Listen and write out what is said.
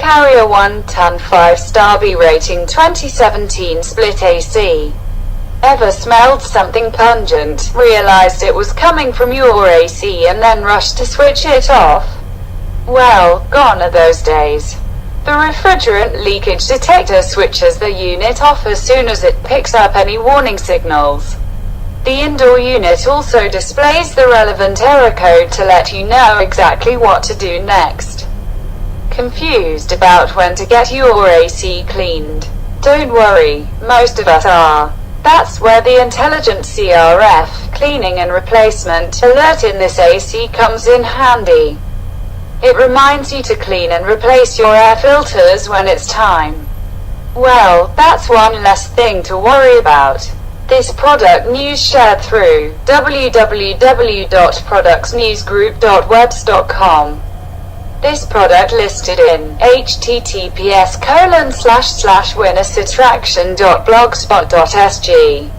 Carrier 1-ton 5-star B rating 2017 split AC. Ever smelled something pungent, realized it was coming from your AC and then rushed to switch it off? Well, gone are those days. The refrigerant leakage detector switches the unit off as soon as it picks up any warning signals. The indoor unit also displays the relevant error code to let you know exactly what to do next. Confused about when to get your AC cleaned? Don't worry, most of us are. That's where the Intelligent CRF, cleaning and replacement, alert in this AC comes in handy. It reminds you to clean and replace your air filters when it's time. Well, that's one less thing to worry about. This product news shared through www.productsnewsgroup.webs.com. This product listed in https://winnersatraction.blogspot.sg.